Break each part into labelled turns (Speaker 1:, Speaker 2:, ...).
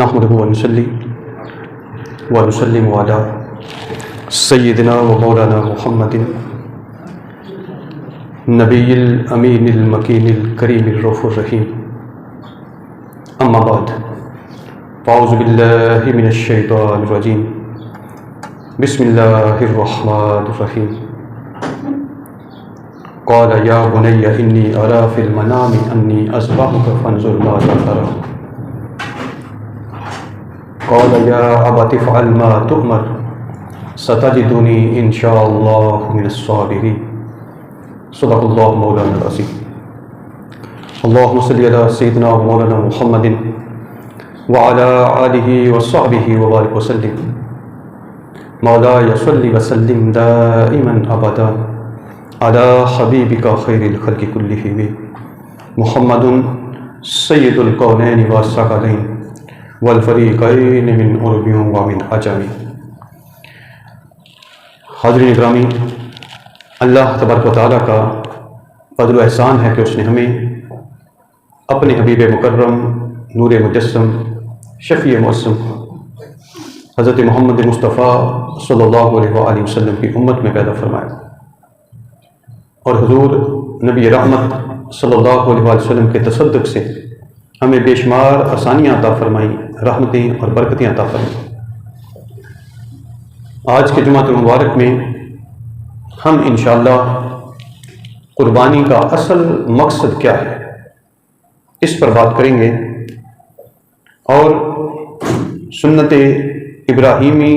Speaker 1: نحمده ونصلي ونسلم على سيدنا ومولانا محمد نبي الأمين المكين الكريم الرؤوف الرحيم. أما بعد، فأعوذ بالله من الشيطان الرجيم. بسم الله الرحمن الرحيم. قال يا بني إني أرى في المنام أني أذبحك فانظر ماذا ترى. قال يا أبت افعل ما تؤمر ستجدني إن شاء الله من الصابرين. صدق الله مولانا العظيم. اللهم صل على سيدنا مولانا محمد وعلى آله وصحبه وبارك وسلم. مولاي صل وسلم دائما أبدا على حبيبك خير الخلق كلهم محمد سيد الكونين والثقلين والفریقین من عرب ومن عجم. حاضرین اکرامی، اللہ تبارک و تعالیٰ کا فضل و احسان ہے کہ اس نے ہمیں اپنے حبیب مکرم نور مجسم شفیع معصم حضرت محمد مصطفیٰ صلی اللہ علیہ وآلہ وسلم کی امت میں پیدا فرمایا، اور حضور نبی رحمت صلی اللہ علیہ وآلہ وسلم کے تصدق سے ہمیں بے شمار آسانیاں عطا فرمائیں، رحمتیں اور برکتیں عطا فرمائیں. آج کے جمعۃ المبارک میں ہم انشاءاللہ قربانی کا اصل مقصد کیا ہے اس پر بات کریں گے، اور سنت ابراہیمی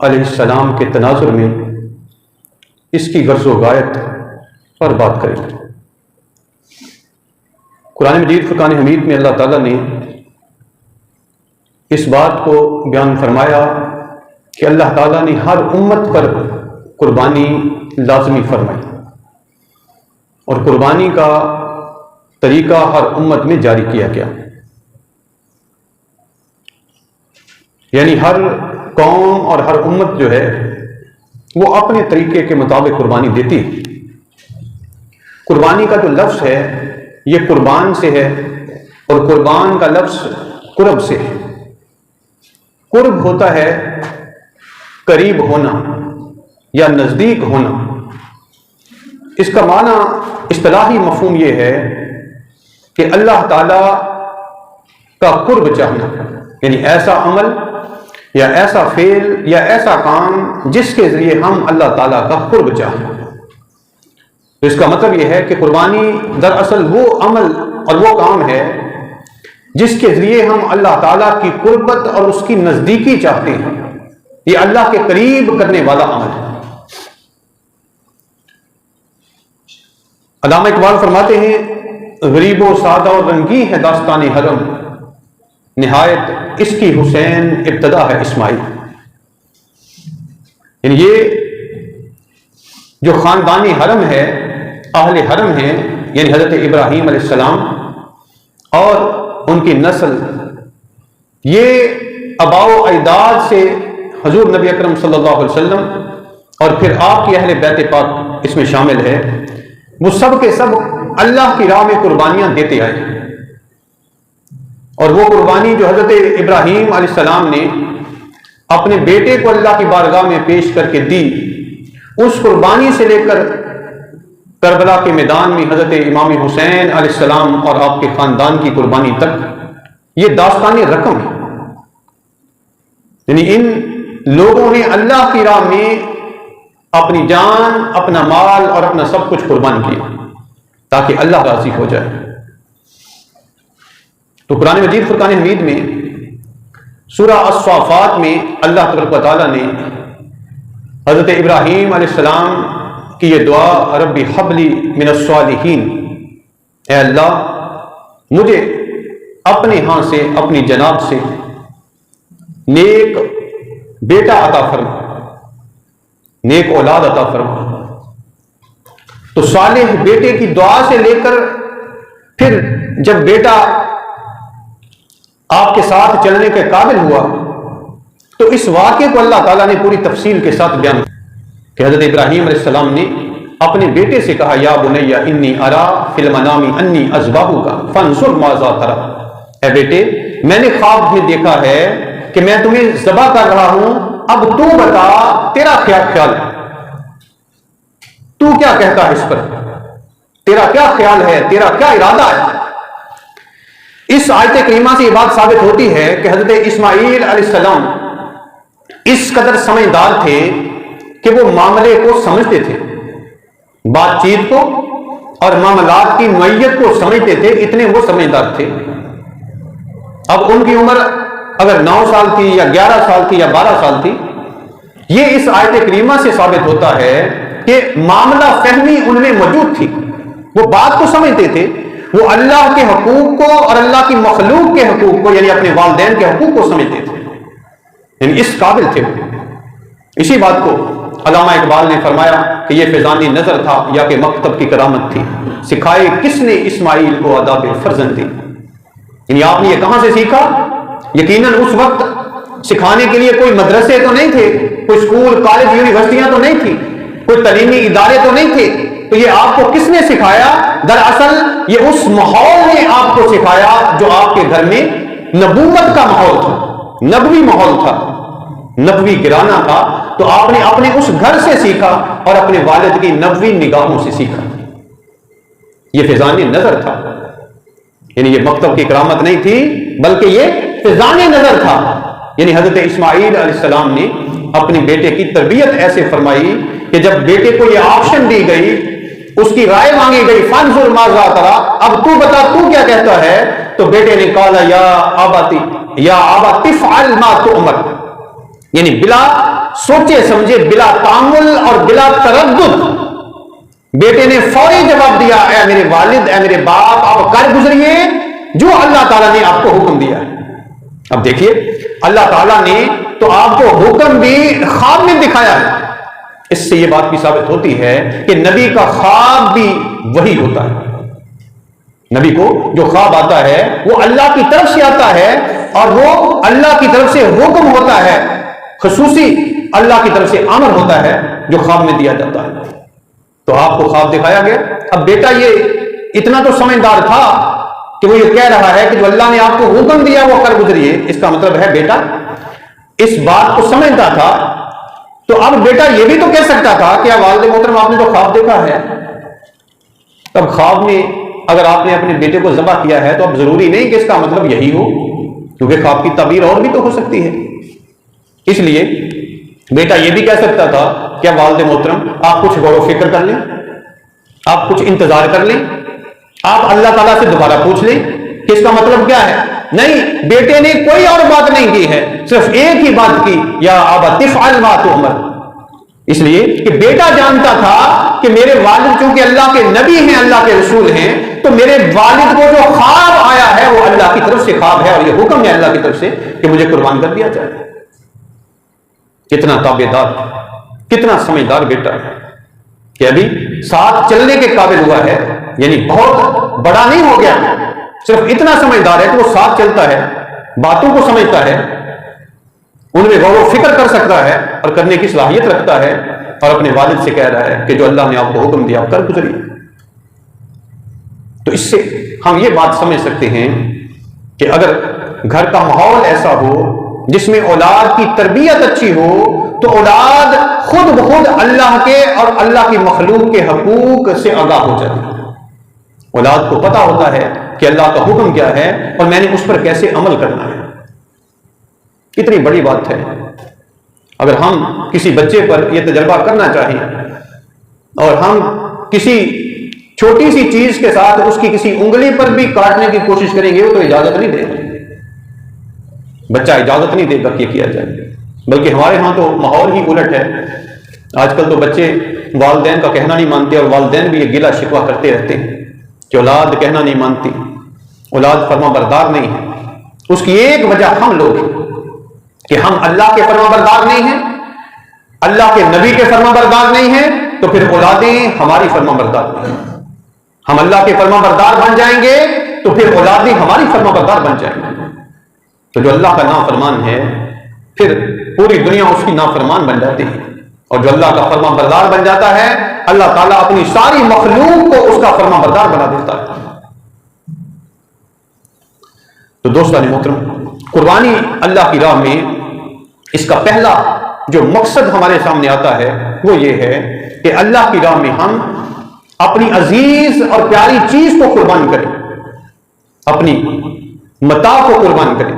Speaker 1: علیہ السلام کے تناظر میں اس کی غرض و غایت پر بات کریں گے. قرآن مجید فرقان حمید میں اللہ تعالیٰ نے اس بات کو بیان فرمایا کہ اللہ تعالیٰ نے ہر امت پر قربانی لازمی فرمائی، اور قربانی کا طریقہ ہر امت میں جاری کیا گیا. یعنی ہر قوم اور ہر امت جو ہے وہ اپنے طریقے کے مطابق قربانی دیتی ہے. قربانی کا جو لفظ ہے یہ قربان سے ہے، اور قربان کا لفظ قرب سے ہے. قرب ہوتا ہے قریب ہونا یا نزدیک ہونا. اس کا معنی اصطلاحی مفہوم یہ ہے کہ اللہ تعالی کا قرب چاہنا، یعنی ایسا عمل یا ایسا فعل یا ایسا کام جس کے ذریعے ہم اللہ تعالیٰ کا قرب چاہیں. تو اس کا مطلب یہ ہے کہ قربانی دراصل وہ عمل اور وہ کام ہے جس کے ذریعے ہم اللہ تعالیٰ کی قربت اور اس کی نزدیکی چاہتے ہیں. یہ اللہ کے قریب کرنے والا عمل ہے. علامہ اقبال فرماتے ہیں غریب و سادہ اور رنگی ہے داستان حرم، نہایت اس کی حسین ابتدا ہے اسماعیل. یعنی یہ جو خاندانی حرم ہے، اہل حرم ہیں، یعنی حضرت ابراہیم علیہ السلام اور ان کی نسل، یہ آباء و اجداد سے حضور نبی اکرم صلی اللہ علیہ وسلم اور پھر آپ کی اہل بیت پاک اس میں شامل ہے، وہ سب کے سب اللہ کی راہ میں قربانیاں دیتے آئے. اور وہ قربانی جو حضرت ابراہیم علیہ السلام نے اپنے بیٹے کو اللہ کی بارگاہ میں پیش کر کے دی، اس قربانی سے لے کر کربلا کے میدان میں حضرت امام حسین علیہ السلام اور آپ کے خاندان کی قربانی تک یہ داستان رقم ہے. یعنی ان لوگوں نے اللہ کی راہ میں اپنی جان، اپنا مال اور اپنا سب کچھ قربان کیا تاکہ اللہ راضی ہو جائے. تو قرآن مجید فرقان حمید میں سورہ الصافات میں اللہ تبارک و تعالیٰ نے حضرت ابراہیم علیہ السلام کی یہ دعا رب ہب لی من الصالحین، اے اللہ مجھے اپنے ہاں سے، اپنی جناب سے نیک بیٹا عطا فرما، نیک اولاد عطا فرما. تو صالح بیٹے کی دعا سے لے کر پھر جب بیٹا آپ کے ساتھ چلنے کے قابل ہوا تو اس واقعے کو اللہ تعالیٰ نے پوری تفصیل کے ساتھ بیان کیا کہ حضرت ابراہیم علیہ السلام نے اپنے بیٹے سے کہا یا بنی انی ارا فی المنام انی اذبحک فانظر ماذا تری، اے بیٹے میں نے خواب میں دیکھا ہے کہ میں تمہیں ذبح کر رہا ہوں، اب تو بتا تیرا خیال ہے، تو کیا کہتا ہے اس پر، تیرا کیا خیال ہے، تیرا کیا ارادہ ہے؟ اس آیت کریمہ سے یہ بات ثابت ہوتی ہے کہ حضرت اسماعیل علیہ السلام اس قدر سمجھدار تھے کہ وہ معاملے کو سمجھتے تھے، بات چیت کو اور معاملات کی نوعیت کو سمجھتے تھے، اتنے وہ سمجھدار تھے۔ اب ان کی عمر اگر 9 سال تھی یا 11 سال تھی یا 12 سال تھی، یہ اس آیت کریمہ سے ثابت ہوتا ہے کہ معاملہ فہمی ان میں موجود تھی، وہ بات کو سمجھتے تھے، وہ اللہ کے حقوق کو اور اللہ کی مخلوق کے حقوق کو، یعنی اپنے والدین کے حقوق کو سمجھتے تھے، یعنی اس قابل تھے۔ اسی بات کو علامہ اقبال نے فرمایا کہ یہ فیضانی نظر تھا یا کہ مکتب کی کرامت تھی، سکھائے کس نے اسماعیل کو آداب فرزندی، یعنی آپ نے یہ کہاں سے سیکھا؟ یقیناً اس وقت سکھانے کے لیے کوئی مدرسے تو نہیں تھے، کوئی اسکول کالج یونیورسٹیاں تو نہیں تھی، کوئی تعلیمی ادارے تو نہیں تھے، تو یہ آپ کو کس نے سکھایا؟ دراصل یہ اس ماحول نے آپ کو سکھایا جو آپ کے گھر میں نبوت کا ماحول تھا، نبوی ماحول تھا، نبوی گرانا تھا، تو آپ نے اپنے اس گھر سے سیکھا اور اپنے والد کی نبوی نگاہوں سے سیکھا۔ یہ فیضانی نظر تھا، یعنی یہ مکتب کی کرامت نہیں تھی بلکہ یہ فیضانی نظر تھا، یعنی حضرت اسماعیل علیہ السلام نے اپنے بیٹے کی تربیت ایسے فرمائی کہ جب بیٹے کو یہ آپشن دی گئی، اس کی رائے مانگی گئی، فانظر ماذا ترى، اب تو بتا تو کیا کہتا ہے، تو بیٹے نے کہا یا ابا تفعل ما تؤمر، یعنی بلا سوچے سمجھے، بلا تعامل اور بلا تردد بیٹے نے فوری جواب دیا، اے میرے والد، اے میرے باپ، آپ کر گزریے جو اللہ تعالیٰ نے آپ کو حکم دیا ہے۔ اب دیکھیے اللہ تعالیٰ نے تو آپ کو حکم بھی خواب میں دکھایا ہے، اس سے یہ بات بھی ثابت ہوتی ہے کہ نبی کا خواب بھی وہی ہوتا ہے، نبی کو جو خواب آتا ہے وہ اللہ کی طرف سے آتا ہے اور وہ اللہ کی طرف سے حکم ہوتا ہے، خصوصی اللہ کی طرف سے امر ہوتا ہے جو خواب میں دیا جاتا ہے۔ تو آپ کو خواب دکھایا گیا، اب بیٹا یہ اتنا تو سمجھدار تھا کہ وہ یہ کہہ رہا ہے کہ جو اللہ نے آپ کو حکم دیا وہ کر گزریے، اس کا مطلب ہے بیٹا اس بات کو سمجھتا تھا، تو اب بیٹا یہ بھی تو کہہ سکتا تھا کہ والد محترم آپ نے تو خواب دیکھا ہے، تب خواب میں اگر آپ نے اپنے بیٹے کو ذبح کیا ہے تو اب ضروری نہیں کہ اس کا مطلب یہی ہو، کیونکہ خواب کی تعبیر اور بھی تو ہو سکتی ہے۔ اس لیے بیٹا یہ بھی کہہ سکتا تھا کہ والد محترم آپ کچھ غور و فکر کر لیں، آپ کچھ انتظار کر لیں، آپ اللہ تعالیٰ سے دوبارہ پوچھ لیں کہ اس کا مطلب کیا ہے۔ نہیں، بیٹے نے کوئی اور بات نہیں کی ہے، صرف ایک ہی بات کی، یا ابا تفعل ما تؤمر، اس لیے کہ بیٹا جانتا تھا کہ میرے والد چونکہ اللہ کے نبی ہیں، اللہ کے رسول ہیں، تو میرے والد کو جو خواب آیا ہے وہ اللہ کی طرف سے خواب ہے اور یہ حکم ہے اللہ کی طرف سے کہ مجھے قربان کر دیا جائے۔ کتنا تابعدار، کتنا سمجھدار بیٹا ہے کہ ابھی ساتھ چلنے کے قابل ہوا ہے، یعنی بہت بڑا نہیں ہو گیا، صرف اتنا سمجھدار ہے کہ وہ ساتھ چلتا ہے، باتوں کو سمجھتا ہے، ان میں غور و فکر کر سکتا ہے اور کرنے کی صلاحیت رکھتا ہے، اور اپنے والد سے کہہ رہا ہے کہ جو اللہ نے آپ کو حکم دیا آپ کر گزریے۔ تو اس سے ہم یہ بات سمجھ سکتے ہیں کہ اگر گھر کا ماحول ایسا ہو جس میں اولاد کی تربیت اچھی ہو تو اولاد خود بخود اللہ کے اور اللہ کی مخلوق کے حقوق سے آگاہ ہو جاتی ہے، اولاد کو پتا ہوتا ہے کہ اللہ کا حکم کیا ہے اور میں نے اس پر کیسے عمل کرنا ہے۔ کتنی بڑی بات ہے اگر ہم کسی بچے پر یہ تجربہ کرنا چاہیں اور ہم کسی چھوٹی سی چیز کے ساتھ اس کی کسی انگلی پر بھی کاٹنے کی کوشش کریں گے وہ تو اجازت نہیں دے گا، بچہ اجازت نہیں دے گا کہ کیا جائے، بلکہ ہمارے ہاں تو ماحول ہی الٹ ہے۔ آج کل تو بچے والدین کا کہنا نہیں مانتے اور والدین بھی یہ گلہ شکوہ کرتے رہتے ہیں کہ اولاد کہنا نہیں مانتی، اولاد فرما بردار نہیں ہے۔ اس کی ایک وجہ ہم لوگ ہیں کہ ہم اللہ کے فرما بردار نہیں ہیں، اللہ کے نبی کے فرما بردار نہیں ہیں، تو پھر اولادیں ہماری فرما بردار نہیں ہیں۔ ہم اللہ کے فرما بردار بن جائیں گے تو پھر اولادیں ہماری فرما بردار بن جائیں گے۔ تو جو اللہ کا نافرمان ہے پھر پوری دنیا اس کی نافرمان بن جاتی ہے، اور جو اللہ کا فرما بردار بن جاتا ہے اللہ تعالیٰ اپنی ساری مخلوق کو اس کا فرما بردار بنا دیتا ہے۔ تو دوستان محترم، قربانی اللہ کی راہ میں اس کا پہلا جو مقصد ہمارے سامنے آتا ہے وہ یہ ہے کہ اللہ کی راہ میں ہم اپنی عزیز اور پیاری چیز کو قربان کریں، اپنی متاع کو قربان کریں۔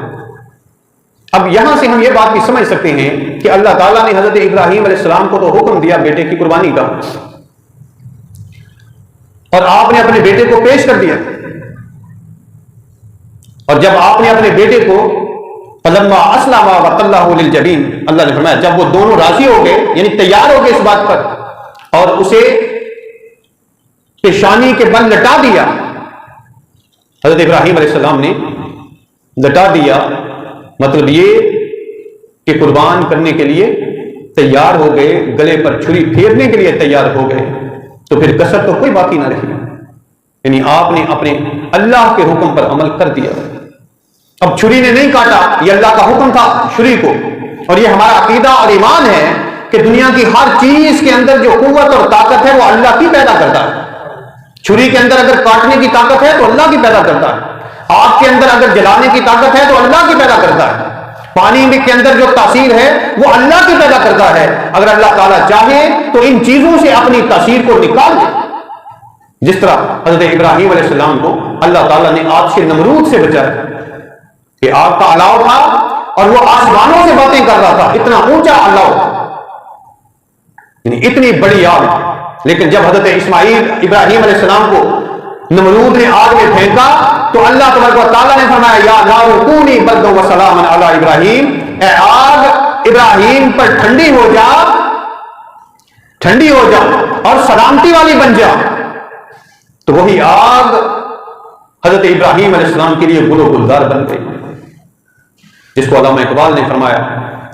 Speaker 1: اب یہاں سے ہم یہ بات بھی سمجھ سکتے ہیں کہ اللہ تعالیٰ نے حضرت ابراہیم علیہ السلام کو تو حکم دیا بیٹے کی قربانی کا، اور آپ نے اپنے بیٹے کو پیش کر دیا، اور جب آپ نے اپنے بیٹے کو فلما اسلم وتلہ للجبین، اللہ نے فرمایا جب وہ دونوں راضی ہو گئے، یعنی تیار ہو گئے اس بات پر، اور اسے پیشانی کے بل لٹا دیا، حضرت ابراہیم علیہ السلام نے لٹا دیا، مطلب یہ کہ قربان کرنے کے لیے تیار ہو گئے، گلے پر چھری پھیرنے کے لیے تیار ہو گئے، تو پھر کسر تو کوئی باقی نہ رہی، یعنی آپ نے اپنے اللہ کے حکم پر عمل کر دیا۔ اب چھری نے نہیں کاٹا، یہ اللہ کا حکم تھا چھری کو، اور یہ ہمارا عقیدہ اور ایمان ہے کہ دنیا کی ہر چیز کے اندر جو قوت اور طاقت ہے وہ اللہ کی پیدا کرتا ہے۔ چھری کے اندر اگر کاٹنے کی طاقت ہے تو اللہ کی پیدا کرتا ہے، آگ کے اندر اگر جلانے کی طاقت ہے تو اللہ کی پیدا کرتا ہے، پانی کے اندر جو تاثیر ہے وہ اللہ کی پیدا کرتا ہے۔ اگر اللہ تعالیٰ چاہے تو ان چیزوں سے اپنی تاثیر کو نکال دے، جس طرح حضرت ابراہیم علیہ السلام کو اللہ تعالیٰ نے آگ سے نمرود سے بچایا کہ آگ کا الاؤ تھا اور وہ آسمانوں سے باتیں کر رہا تھا، اتنا اونچا الاؤ، یعنی اتنی بڑی آگ، لیکن جب حضرت اسماعیل ابراہیم علیہ السلام کو نمرود نے آگ میں پھینکا تو اللہ تبارک و تعالیٰ نے فرمایا یا نار کونی بردا و سلاما علی ابراہیم، اے آگ ابراہیم پر ٹھنڈی ہو جا، ٹھنڈی ہو جا اور سلامتی والی بن جا۔ تو وہی آگ حضرت ابراہیم علیہ السلام کے لیے گل و گلزار بن گئی، جس کو علامہ اقبال نے فرمایا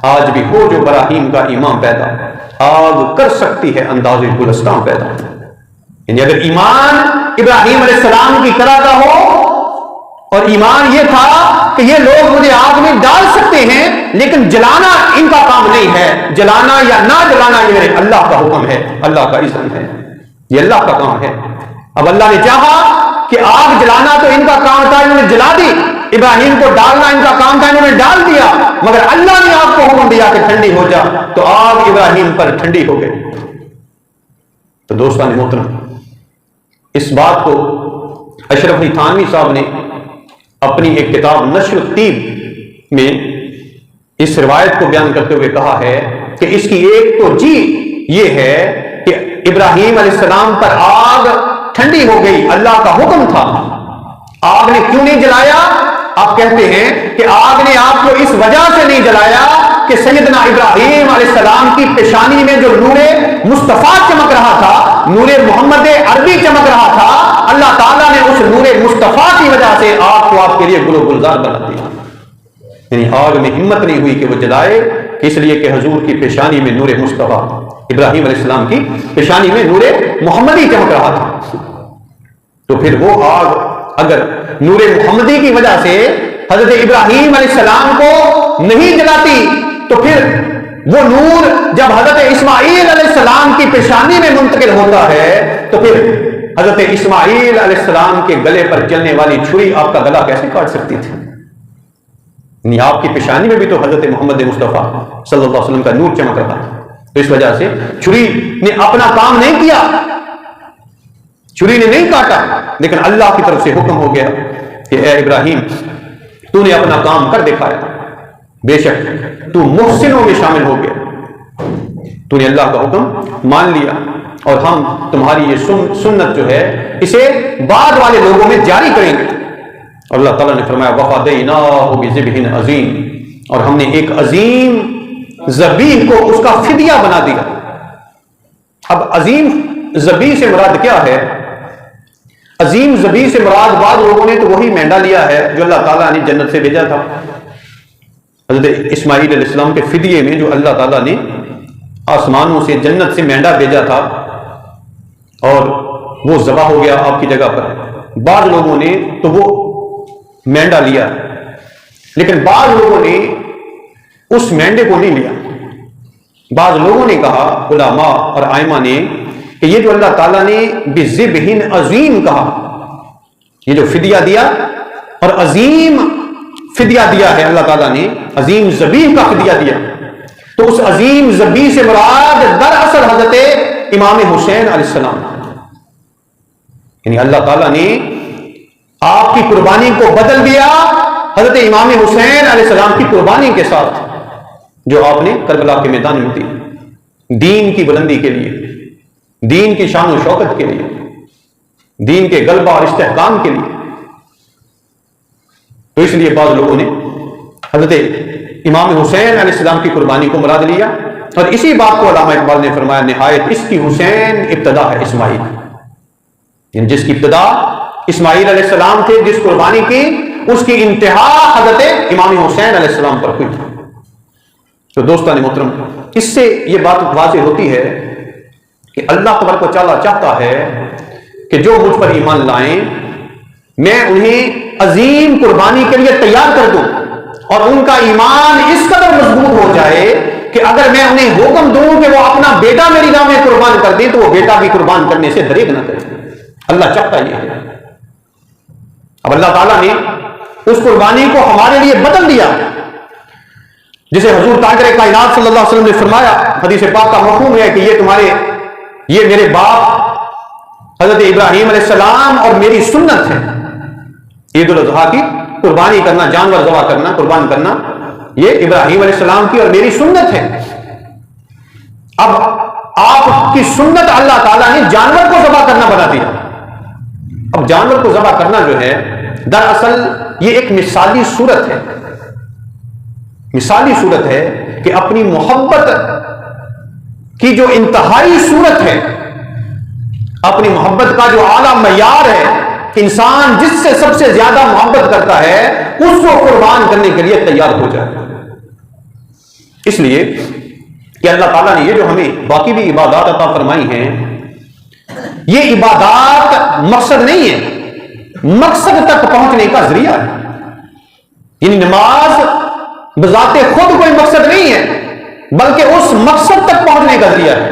Speaker 1: آج بھی ہو جو براہیم کا ایمان پیدا، آگ کر سکتی ہے انداز گلستان پیدا۔ یعنی اگر ایمان ابراہیم علیہ السلام کی طرح کا ہو، اور ایمان یہ تھا کہ یہ لوگ مجھے آگ میں ڈال سکتے ہیں لیکن جلانا ان کا کام نہیں ہے، جلانا یا نہ جلانا یہ میرے اللہ کا حکم ہے، اللہ کا اذن ہے، یہ اللہ کا کام ہے۔ اب اللہ نے چاہا کہ آگ جلانا تو ان کا کام تھا، انہوں نے جلا دی، ابراہیم کو ڈالنا ان کا کام تھا، انہوں نے ڈال دیا، مگر اللہ نے آگ کو حکم دیا کہ ٹھنڈی ہو جا، تو آگ ابراہیم پر ٹھنڈی ہو گئی۔ تو دوستان محترم، اس بات کو اشرف علی تھانوی صاحب نے اپنی ایک کتاب نشر الطیب میں اس روایت کو بیان کرتے ہوئے کہا ہے کہ اس کی ایک توجیہ یہ ہے کہ ابراہیم علیہ السلام پر آگ ٹھنڈی ہو گئی، اللہ کا حکم تھا، آگ نے کیوں نہیں جلایا؟ آپ کہتے ہیں کہ آگ نے آپ کو اس وجہ سے نہیں جلایا کہ سیدنا ابراہیم علیہ السلام کی پیشانی میں جو نور مصطفیٰ چمک رہا تھا، نور محمد عربی چمک رہا تھا، اللہ تعالیٰ نے اس نور مصطفیٰ کی وجہ سے آگ کو آپ کے لیے گل و گلزار بنا دیا۔ یعنی آگ میں ہمت نہیں ہوئی کہ وہ جلائے، اس لیے کہ حضور کی پیشانی میں نور مصطفیٰ، ابراہیم علیہ السلام کی پیشانی میں نور محمدی چمک رہا تھا۔ تو پھر وہ آگ اگر نور محمدی کی وجہ سے حضرت ابراہیم علیہ السلام کو نہیں جلاتی، تو پھر وہ نور جب حضرت اسماعیل علیہ السلام کی پیشانی میں منتقل ہوتا ہے تو پھر حضرت اسماعیل علیہ السلام کے گلے پر چلنے والی چھری آپ کا گلا کیسے کاٹ سکتی تھی؟ یعنی آپ کی پیشانی میں بھی تو حضرت محمد مصطفیٰ صلی اللہ علیہ وسلم کا نور چمک رہا تھا، تو اس وجہ سے چھری نے اپنا کام نہیں کیا، چھری نے نہیں کاٹا، لیکن اللہ کی طرف سے حکم ہو گیا کہ اے ابراہیم تو نے اپنا کام کر دکھایا، بے شک تو محسنوں میں شامل ہو گیا، تو نے اللہ کا حکم مان لیا، اور ہم تمہاری یہ سنت جو ہے اسے بعد والے لوگوں میں جاری کریں گے۔ اور اللہ تعالیٰ نے فرمایا وَفَدَيْنَاهُ بِذِبْحٍ عَظِيمٍ، اور ہم نے ایک عظیم ذبیح کو اس کا فدیہ بنا دیا۔ اب عظیم ذبیح سے مراد کیا ہے؟ عظیم ذبیح سے مراد بعض لوگوں نے تو وہی مینڈا لیا ہے جو اللہ تعالیٰ نے جنت سے بھیجا تھا، حضرت اسماعیل علیہ السلام کے فدیے میں جو اللہ تعالیٰ نے آسمانوں سے جنت سے مینڈا بھیجا تھا اور وہ ذبح ہو گیا آپ کی جگہ پر۔ بعض لوگوں نے تو وہ مینڈا لیا، لیکن بعض لوگوں نے اس مینڈے کو نہیں لیا۔ بعض لوگوں نے کہا، علماء اور ائمہ نے، کہ یہ جو اللہ تعالیٰ نے بِذِبْحٍ عظیم کہا، یہ جو فدیہ دیا اور عظیم فدیہ دیا ہے اللہ تعالیٰ نے، عظیم ذبیح کا فدیہ دیا، تو اس عظیم ذبیح سے مراد دراصل حضرت امام حسین علیہ السلام، یعنی اللہ تعالیٰ نے آپ کی قربانی کو بدل دیا حضرت امام حسین علیہ السلام کی قربانی کے ساتھ، جو آپ نے کربلا کے میدان میں دی، دین کی بلندی کے لیے، دین کی شان و شوکت کے لیے، دین کے غلبہ اور استحکام کے لیے۔ تو اس لیے بعض لوگوں نے حضرت امام حسین علیہ السلام کی قربانی کو مراد لیا، اور اسی بات کو علامہ اقبال نے فرمایا نہایت اس کی حسین ابتدا ہے اسماعیل، یعنی جس کی ابتدا اسماعیل علیہ السلام تھے، جس قربانی کی اس کی انتہا حضرت امام حسین علیہ السلام پر ہوئی۔ تو دوستان محترم، اس سے یہ بات واضح ہوتی ہے کہ اللہ تبارک و تعالیٰ چاہتا ہے کہ جو مجھ پر ایمان لائیں میں انہیں عظیم قربانی کے لیے تیار کر دوں، اور ان کا ایمان اس قدر مضبوط ہو جائے کہ اگر میں انہیں حکم دوں کہ وہ اپنا بیٹا میری راہ میں قربان کر دیں تو وہ بیٹا بھی قربان کرنے سے دریغ نہ کرے۔ اللہ چاہتا یہ ہے۔ اب اللہ تعالیٰ نے اس قربانی کو ہمارے لیے بدل دیا، جسے حضور تاجر کائنات صلی اللہ علیہ وسلم نے فرمایا، حدیث پاک کا مفہوم ہے کہ یہ میرے باپ حضرت ابراہیم علیہ السلام اور میری سنت ہے۔ عید الاضحیٰ کی قربانی کرنا، جانور ذبح کرنا، قربان کرنا، یہ ابراہیم علیہ السلام کی اور میری سنت ہے۔ اب آپ کی سنت اللہ تعالیٰ نے جانور کو ذبح کرنا بنا دیا۔ اب جانور کو ذبح کرنا جو ہے دراصل یہ ایک مثالی صورت ہے، مثالی صورت ہے کہ اپنی محبت کی جو انتہائی صورت ہے، اپنی محبت کا جو اعلیٰ معیار ہے، انسان جس سے سب سے زیادہ محبت کرتا ہے اس کو قربان کرنے کے لیے تیار ہو جائے۔ اس لیے کہ اللہ تعالیٰ نے یہ جو ہمیں باقی بھی عبادات عطا فرمائی ہیں، یہ عبادات مقصد نہیں ہے، مقصد تک پہنچنے کا ذریعہ ہے۔ یعنی نماز بذات خود کوئی مقصد نہیں ہے، بلکہ اس مقصد تک پہنچنے کا ذریعہ ہے۔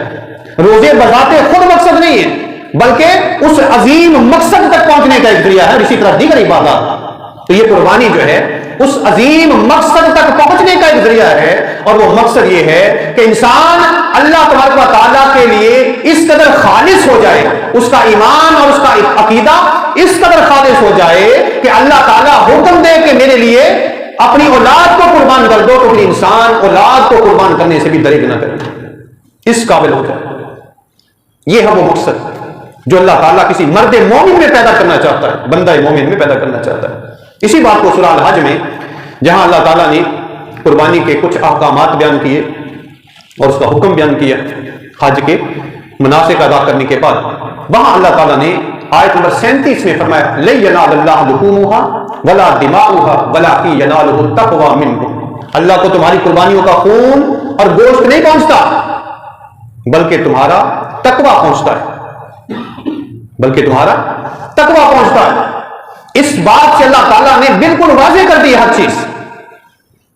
Speaker 1: روزے بذات خود مقصد نہیں ہے، بلکہ اس عظیم مقصد تک پہنچنے کا ایک ذریعہ ہے۔ اور اسی طرح دیگر عبادات، تو یہ قربانی جو ہے اس عظیم مقصد تک پہنچنے کا ایک ذریعہ ہے، اور وہ مقصد یہ ہے کہ انسان اللہ تبارک و تعالیٰ کے لیے اس قدر خالص ہو جائے، اس کا ایمان اور اس کا عقیدہ اس قدر خالص ہو جائے کہ اللہ تعالیٰ حکم دے کہ میرے لیے اپنی اولاد کو قربان کر دو، تو پھر انسان اولاد کو قربان کرنے سے بھی دریغ نہ کرے، اس قابل ہو جائے۔ یہ ہے وہ مقصد جو اللہ تعالیٰ کسی مرد مومن میں پیدا کرنا چاہتا ہے، بندہ مومن میں پیدا کرنا چاہتا ہے۔ اسی بات کو سورہ الحج میں جہاں اللہ تعالیٰ نے قربانی کے کچھ احکامات بیان کیے اور اس کا حکم بیان کیا حج کے مناسک ادا کرنے کے بعد، وہاں اللہ تعالیٰ نے آیت نمبر 37 میں فرمایا لَن يَنَالَ اللَّهَ لُحُومُهَا وَلَا دِمَاؤُهَا وَلَٰكِن يَنَالُهُ التَّقْوَىٰ مِنكُمْ۔ اللہ کو تمہاری قربانیوں کا خون اور گوشت نہیں پہنچتا، بلکہ تمہارا تقویٰ پہنچتا ہے، بلکہ تمہارا تقویٰ پہنچتا ہے۔ اس بات سے اللہ تعالیٰ نے بالکل واضح کر دی ہر چیز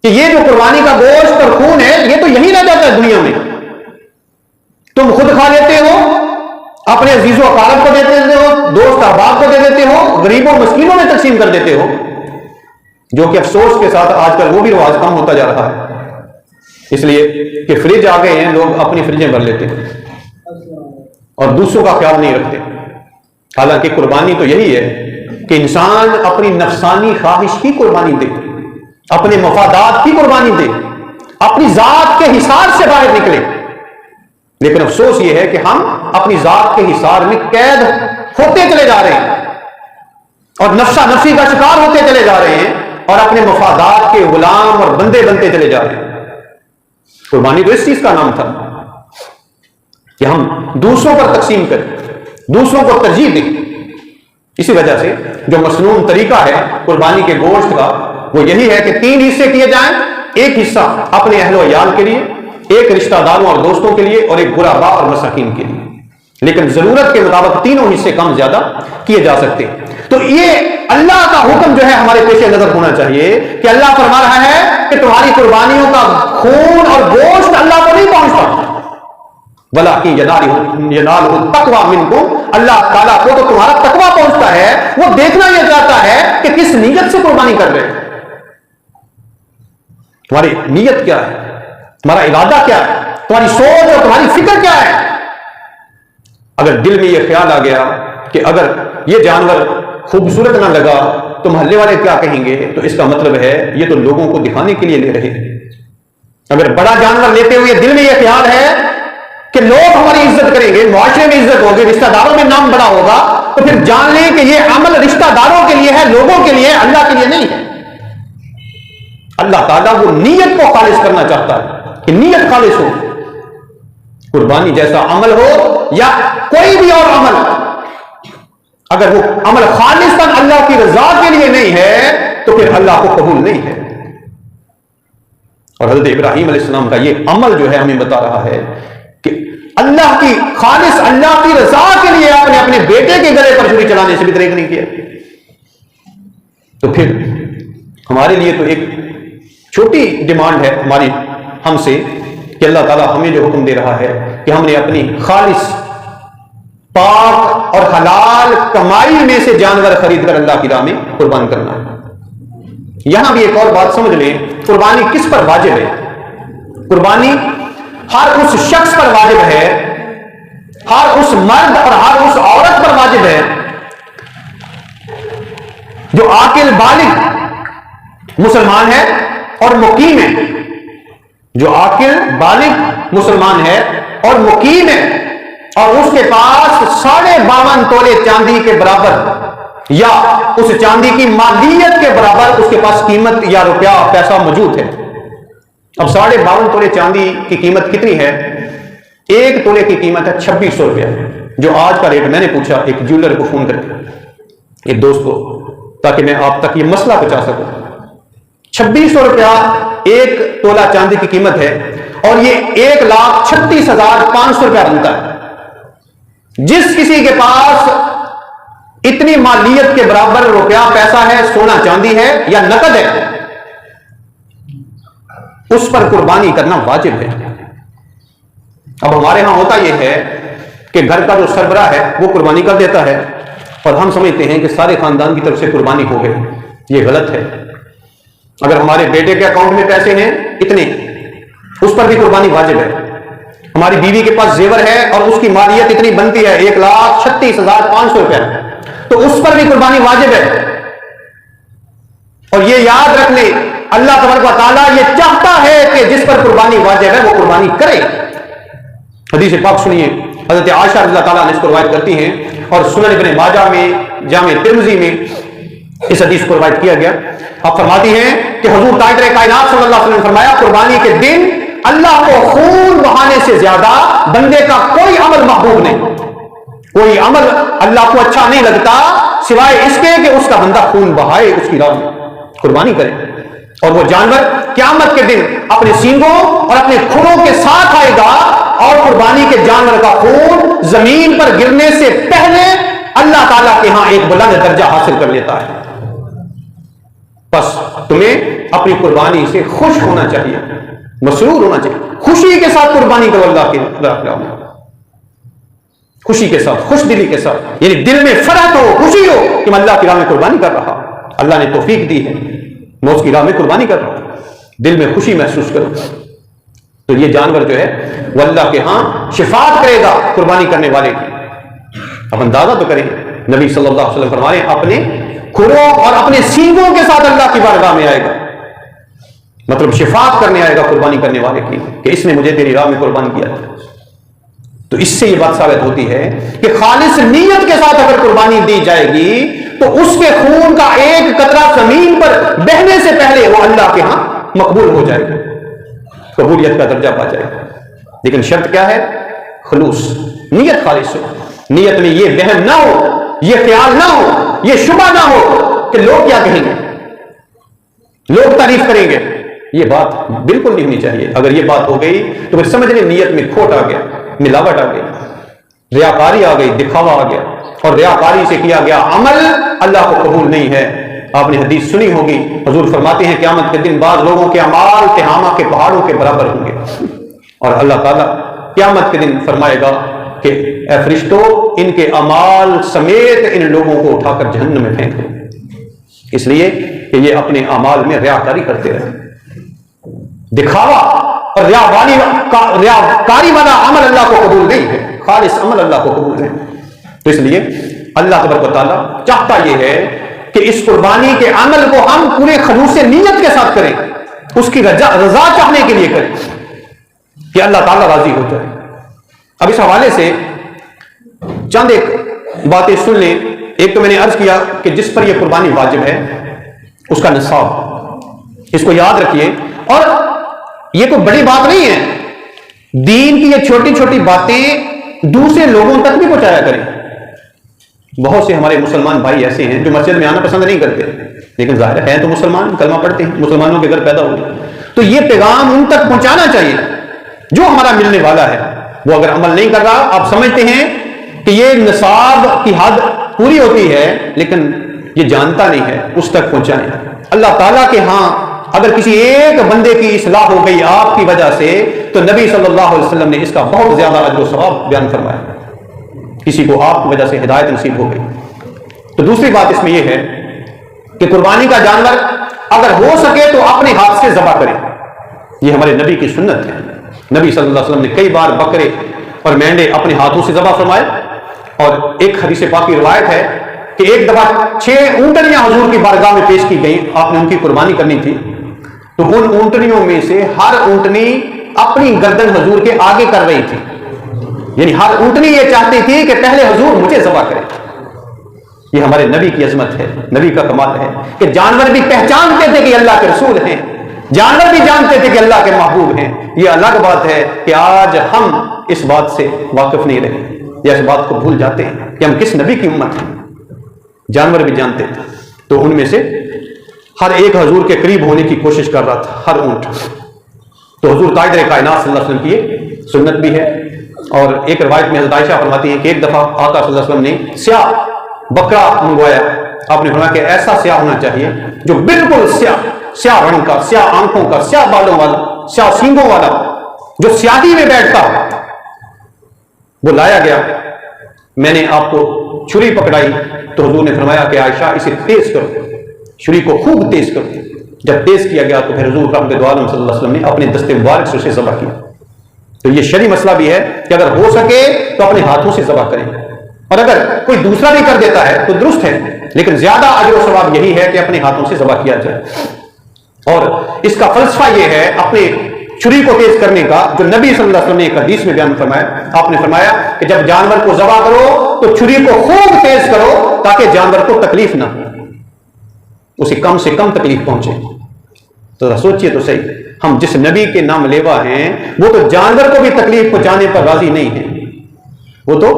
Speaker 1: کہ یہ جو قربانی کا گوشت اور خون ہے یہ تو یہی رہ جاتا ہے دنیا میں، تم خود کھا لیتے ہو، اپنے عزیز و اقارب کو دے دیتے ہو، دوست احباب کو دے دیتے ہو، غریبوں مسکینوں میں تقسیم کر دیتے ہو، جو کہ افسوس کے ساتھ آج کل وہ بھی رواج کم ہوتا جا رہا ہے، اس لیے کہ فریج آ گئے ہیں، لوگ اپنی فریجیں بھر لیتے ہیں اور دوسروں کا خیال نہیں رکھتے۔ حالانکہ قربانی تو یہی ہے کہ انسان اپنی نفسانی خواہش کی قربانی دے، اپنے مفادات کی قربانی دے، اپنی ذات کے حصار سے باہر نکلے۔ لیکن افسوس یہ ہے کہ ہم اپنی ذات کے حصار میں قید ہوتے چلے جا رہے ہیں اور نفسا نفسی کا شکار ہوتے چلے جا رہے ہیں اور اپنے مفادات کے غلام اور بندے بنتے چلے جا رہے ہیں۔ قربانی تو اس چیز کا نام تھا کہ ہم دوسروں پر تقسیم کریں، دوسروں کو ترجیح دیں۔ اسی وجہ سے جو مسنون طریقہ ہے قربانی کے گوشت کا وہ یہی ہے کہ 3 حصے کیے جائیں، ایک حصہ اپنے اہل و عیال کے لیے، ایک رشتہ داروں اور دوستوں کے لیے، اور ایک غرباء اور مساکین کے لیے۔ لیکن ضرورت کے مطابق تینوں حصے کم زیادہ کیے جا سکتے ہیں۔ تو یہ اللہ کا حکم جو ہے ہمارے پیش نظر ہونا چاہیے کہ اللہ فرما رہا ہے کہ تمہاری قربانیوں کا خون اور گوشت اللہ کو نہیں پہنچتا، وَلَٰكِن يَنَالُهُ التَّقْوَىٰ مِنكُمْ، اللہ تعالیٰ کو تو تمہارا تقویٰ پہنچتا ہے، وہ دیکھنا یہ چاہتا ہے کہ کس نیت سے قربانی کر رہے ہیں۔ تمہاری نیت کیا ہے، تمہارا ارادہ کیا ہے، تمہاری سوچ اور تمہاری فکر کیا ہے؟ اگر دل میں یہ خیال آ گیا کہ اگر یہ جانور خوبصورت نہ لگا تو محلے والے کیا کہیں گے، تو اس کا مطلب ہے یہ تو لوگوں کو دکھانے کے لیے لے رہے ہیں۔ اگر بڑا جانور لیتے ہوئے دل میں یہ خیال ہے کہ لوگ ہماری عزت کریں گے، معاشرے میں عزت ہوگی، رشتہ داروں میں نام بڑا ہوگا، تو پھر جان لیں کہ یہ عمل رشتہ داروں کے لیے ہے، لوگوں کے لیے، اللہ کے لیے نہیں ہے۔ اللہ تعالیٰ وہ نیت کو خالص کرنا چاہتا ہے کہ نیت خالص ہو۔ قربانی جیسا عمل ہو یا کوئی بھی اور عمل، اگر وہ عمل خالصاً اللہ کی رضا کے لیے نہیں ہے تو پھر اللہ کو قبول نہیں ہے۔ اور حضرت ابراہیم علیہ السلام کا یہ عمل جو ہے ہمیں بتا رہا ہے کہ اللہ کی خالص اللہ کی رضا کے لیے آپ نے اپنے بیٹے کے گلے پر چھری چلانے سے بھی دریغ نہیں کیا۔ تو پھر ہمارے لیے تو ایک چھوٹی ڈیمانڈ ہے ہماری ہم سے کہ اللہ تعالیٰ ہمیں جو حکم دے رہا ہے کہ ہم نے اپنی خالص پاک اور حلال کمائی میں سے جانور خرید کر اللہ کی راہ میں قربان کرنا ہے۔ یہاں بھی ایک اور بات سمجھ لیں، قربانی کس پر واجب ہے؟ قربانی ہر اس شخص پر واجب ہے، ہر اس مرد اور ہر اس عورت پر واجب ہے جو عاقل بالغ مسلمان ہے اور مقیم ہے، جو عاقل بالغ مسلمان ہے اور مقیم ہے، اور اس کے پاس 52.5 تولے چاندی کے برابر یا اس چاندی کی مالیت کے برابر اس کے پاس قیمت یا روپیہ پیسہ موجود ہے۔ اب 52.5 تولے چاندی کی قیمت کتنی ہے؟ ایک تولے کی قیمت ہے 2600 روپیہ، جو آج کا ریٹ میں نے پوچھا ایک جیولر کو فون کر کے، ایک دوست کو، تاکہ میں آپ تک یہ مسئلہ پہنچا سکوں۔ 2600 روپیہ ایک تولہ چاندی کی قیمت ہے، اور یہ 1,36,500 روپیہ بنتا ہے۔ جس کسی کے پاس اتنی مالیت کے برابر روپیہ پیسہ ہے، سونا چاندی ہے یا نقد ہے، اس پر قربانی کرنا واجب ہے۔ اب ہمارے ہاں ہوتا یہ ہے کہ گھر کا جو سربراہ ہے وہ قربانی کر دیتا ہے، اور ہم سمجھتے ہیں کہ سارے خاندان کی طرف سے قربانی ہو گئی۔ یہ غلط ہے۔ اگر ہمارے بیٹے کے اکاؤنٹ میں پیسے ہیں اتنے، اس پر بھی قربانی واجب ہے۔ ہماری بیوی کے پاس زیور ہے اور اس کی مالیت اتنی بنتی ہے 1,36,500 روپیہ، تو اس پر بھی قربانی واجب ہے۔ اور یہ یاد رکھ لیں، اللہ تبارک و تعالیٰ یہ چاہتا ہے کہ جس پر قربانی واجب ہے وہ قربانی کرے۔ حدیث پاک سنیے، حضرت عائشہ رضی اللہ تعالیٰ نے اس کو روایت کرتی ہیں، اور سنن ابن ماجہ میں، جامع ترمذی میں اس حدیث کو روایت کیا گیا۔ آپ فرماتی ہیں کہ حضور تاجدار کائنات صلی اللہ علیہ وسلم نے فرمایا، قربانی کے دن اللہ کو خون بہانے سے زیادہ بندے کا کوئی عمل محبوب نہیں، کوئی عمل اللہ کو اچھا نہیں لگتا سوائے اس کے کہ اس کا بندہ خون بہائے، اس کی راہ میں قربانی کرے۔ اور وہ جانور قیامت کے دن اپنے سینگوں اور اپنے کھروں کے ساتھ آئے گا، اور قربانی کے جانور کا خون زمین پر گرنے سے پہلے اللہ تعالیٰ کے ہاں ایک بلند درجہ حاصل کر لیتا ہے۔ بس تمہیں اپنی قربانی سے خوش ہونا چاہیے، مسرور ہونا چاہیے، خوشی کے ساتھ قربانی کرو اللہ کے راہ میں، خوشی کے ساتھ، خوش دلی کے ساتھ، یعنی دل میں فرحت ہو، خوشی ہو کہ میں اللہ کی راہ میں قربانی کر رہا، اللہ نے توفیق دی ہے، میں اس کی راہ میں قربانی کر رہا ہوں، دل میں خوشی محسوس کرو۔ تو یہ جانور جو ہے وہ اللہ کے ہاں شفاعت کرے گا قربانی کرنے والے کی۔ اب اندازہ تو کریں، نبی صلی اللہ علیہ وسلم فرمائے اپنے کھروں اور اپنے سینگوں کے ساتھ اللہ کی بارگاہ میں آئے گا، مطلب شفاعت کرنے آئے گا قربانی کرنے والے کی کہ اس نے مجھے تیری راہ میں قربان کیا تھا۔ تو اس سے یہ بات ثابت ہوتی ہے کہ خالص نیت کے ساتھ اگر قربانی دی جائے گی تو اس کے خون کا ایک قطرہ زمین پر بہنے سے پہلے وہ اللہ کے ہاں مقبول ہو جائے گا، قبولیت کا درجہ پا جائے گا۔ لیکن شرط کیا ہے؟ خلوص، نیت خالص ہو، نیت میں یہ وہم نہ ہو، یہ خیال نہ ہو، یہ شبہ نہ ہو کہ لوگ کیا کہیں گے، لوگ تعریف کریں گے۔ یہ بات بالکل نہیں ہونی چاہیے۔ اگر یہ بات ہو گئی تو پھر سمجھ لیں نیت میں کھوٹ آ گیا، ملاوٹ آ گئی، ریاکاری آ گئی، دکھاوا آ گیا، اور ریاکاری سے کیا گیا عمل اللہ کو قبول نہیں ہے۔ آپ نے حدیث سنی ہوگی، حضور فرماتے ہیں قیامت کے دن بعض لوگوں کے اعمال تہامہ کے پہاڑوں کے برابر ہوں گے، اور اللہ تعالیٰ قیامت کے دن فرمائے گا کہ اے فرشتو ان کے اعمال سمیت ان لوگوں کو اٹھا کر جہنم میں پھینک دو، اس لیے کہ یہ اپنے اعمال میں ریاکاری کرتے رہے۔ دکھاوا اور ریاکاری والا عمل اللہ کو قبول نہیں ہے، خالص عمل اللہ کو قبول ہے۔ تو اس لیے اللہ تبارک و تعالیٰ چاہتا یہ ہے کہ اس قربانی کے عمل کو ہم پورے خلوص نیت کے ساتھ کریں، اس کی رضا چاہنے کے لیے کریں کہ اللہ تعالیٰ راضی ہو جائے۔ اب اس حوالے سے چند ایک باتیں سن لیں۔ ایک تو میں نے عرض کیا کہ جس پر یہ قربانی واجب ہے اس کا نصاب، اس کو یاد رکھیے۔ اور یہ کوئی بڑی بات نہیں ہے، دین کی یہ چھوٹی چھوٹی باتیں دوسرے لوگوں تک بھی پہنچایا کریں۔ بہت سے ہمارے مسلمان بھائی ایسے ہیں جو مسجد میں آنا پسند نہیں کرتے، لیکن ظاہر ہے تو مسلمان، کلمہ پڑھتے ہیں، مسلمانوں کے گھر پیدا ہوئے، تو یہ پیغام ان تک پہنچانا چاہیے۔ جو ہمارا ملنے والا ہے وہ اگر عمل نہیں کر رہا، آپ سمجھتے ہیں کہ یہ نصاب کی حد پوری ہوتی ہے لیکن یہ جانتا نہیں ہے، اس تک پہنچائیں۔ اللہ تعالیٰ کے ہاں اگر کسی ایک بندے کی اصلاح ہو گئی آپ کی وجہ سے تو نبی صلی اللہ علیہ وسلم نے اس کا بہت زیادہ اجر و ثواب بیان فرمایا۔ کسی کو آپ کی وجہ سے ہدایت نصیب ہو گئی۔ تو دوسری بات اس میں یہ ہے کہ قربانی کا جانور اگر ہو سکے تو اپنے ہاتھ سے ذبح کریں، یہ ہمارے نبی کی سنت ہے۔ نبی صلی اللہ علیہ وسلم نے کئی بار بکرے اور مینڈے اپنے ہاتھوں سے ذبح فرمائے، اور ایک حدیث پاک کی روایت ہے کہ ایک دفعہ 6 اونٹنیاں حضور کی بارگاہ میں پیش کی گئیں، آپ نے ان کی قربانی کرنی تھی، تو ان اونٹنیوں میں سے ہر اونٹنی اپنی گردن حضور کے آگے کر رہی تھی، یعنی ہر اونٹنی یہ چاہتی تھی کہ پہلے حضور مجھے ذبح کریں۔ یہ ہمارے نبی کی عظمت ہے، نبی کا کمال ہے کہ جانور بھی پہچانتے تھے کہ اللہ کے رسول ہیں، جانور بھی جانتے تھے کہ اللہ کے محبوب ہیں۔ یہ الگ بات ہے کہ آج ہم اس بات سے واقف نہیں رہے یا اس بات کو بھول جاتے ہیں کہ ہم کس نبی کی امت ہیں۔ جانور بھی جانتے تھے، تو ان میں سے ہر ایک حضور کے قریب ہونے کی کوشش کر رہا تھا، ہر اونٹ۔ تو حضور تاجدار کائنات صلی اللہ علیہ وسلم کی یہ سنت بھی ہے۔ اور ایک روایت میں حضرت عائشہ فرماتی ہیں کہ ایک دفعہ آقا صلی اللہ علیہ وسلم نے سیاہ بکرا منگوایا، آپ نے فرمایا کہ ایسا سیاہ ہونا چاہیے جو بالکل سیاہ رنگ کا، سیاہ آنکھوں کا، سیاہ بالوں والا، سیاہ سینگوں والا، جو سیاہی میں بیٹھتا ہو۔ وہ لایا گیا، میں نے آپ کو چھری پکڑائی تو حضور نے فرمایا کہ عائشہ اسے تیز کرو، چھری کو خوب تیز کرو۔ جب تیز کیا گیا تو پھر حضور رحمت دو عالم صلی اللہ علیہ وسلم نے اپنے دست مبارک سے اسے ذبح کیا۔ تو یہ شرعی مسئلہ بھی ہے کہ اگر ہو سکے تو اپنے ہاتھوں سے ذبح کریں، اور اگر کوئی دوسرا بھی کر دیتا ہے تو درست ہے، لیکن زیادہ اجر و ثواب یہی ہے کہ اپنے ہاتھوں سے ذبح کیا جائے۔ اور اس کا فلسفہ یہ ہے اپنے چھری کو تیز کرنے کا، جو نبی صلی اللہ علیہ وسلم نے ایک حدیث میں بیان فرمایا، آپ نے فرمایا کہ جب جانور کو ذبح کرو تو چھری کو خوب تیز کرو تاکہ جانور کو تکلیف نہ ہو، اسے کم سے کم تکلیف پہنچے۔ تو سوچئے تو صحیح، ہم جس نبی کے نام لیوا ہیں وہ تو جانور کو بھی تکلیف پہنچانے پر راضی نہیں ہیں، وہ تو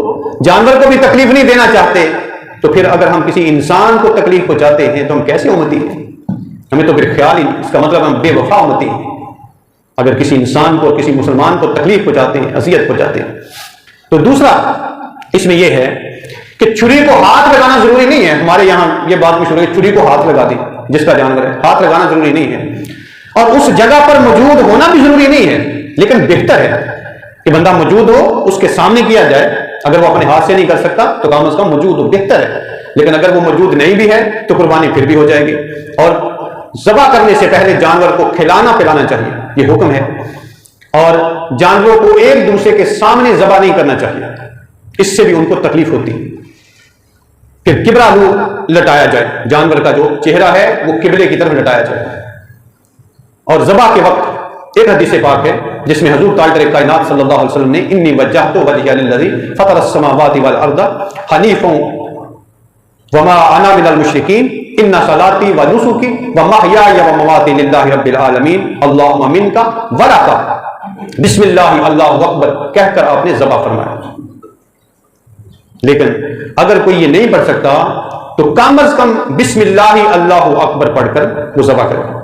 Speaker 1: جانور کو بھی تکلیف نہیں دینا چاہتے، تو پھر اگر ہم کسی انسان کو تکلیف پہنچاتے ہیں تو ہم کیسے امتی ہیں؟ ہمیں تو پھر خیال ہی نہیں، اس کا مطلب ہم بے وفا امتی ہیں اگر کسی انسان کو، کسی مسلمان کو تکلیف پہنچاتے ہیں، اذیت پہنچاتے ہیں۔ تو دوسرا اس میں یہ ہے کہ چھری کو ہاتھ لگانا ضروری نہیں ہے۔ ہمارے یہاں یہ بات مشہور ہے، چھری کو ہاتھ لگا دیں، جس کا جانور ہے ہاتھ لگانا ضروری نہیں ہے، اور اس جگہ پر موجود ہونا بھی ضروری نہیں ہے، لیکن بہتر ہے کہ بندہ موجود ہو، اس کے سامنے کیا جائے۔ اگر وہ اپنے ہاتھ سے نہیں کر سکتا تو کم از کم موجود ہو، بہتر ہے۔ لیکن اگر وہ موجود نہیں بھی ہے تو قربانی پھر بھی ہو جائے گی۔ اور ذبح کرنے سے پہلے جانور کو کھلانا پلانا چاہیے، یہ حکم ہے۔ اور جانوروں کو ایک دوسرے کے سامنے ذبح نہیں کرنا چاہیے، اس سے بھی ان کو تکلیف ہوتی ہے۔ پھر قبلہ منہ لٹایا جائے، جانور کا جو چہرہ ہے وہ قبلے کی طرف لٹایا جائے۔ اور ذبح کے وقت ایک حدیث پاک ہے جس میں حضور تاجدار کائنات صلی اللہ علیہ وسلم نے انی وجہت وجہی للذی فطر السماوات والارض حنیفا وما انا من المشرکین ان صلاتی ونسکی ومحیای ومماتی للہ رب العالمین اللہم منک ولک، بسم اللہ اللہ اکبر کہہ کر آپ نے ذبح فرمایا۔ لیکن اگر کوئی یہ نہیں پڑھ سکتا تو کم از کم بسم اللہ اللہ اکبر پڑھ کر وہ ذبح کرے۔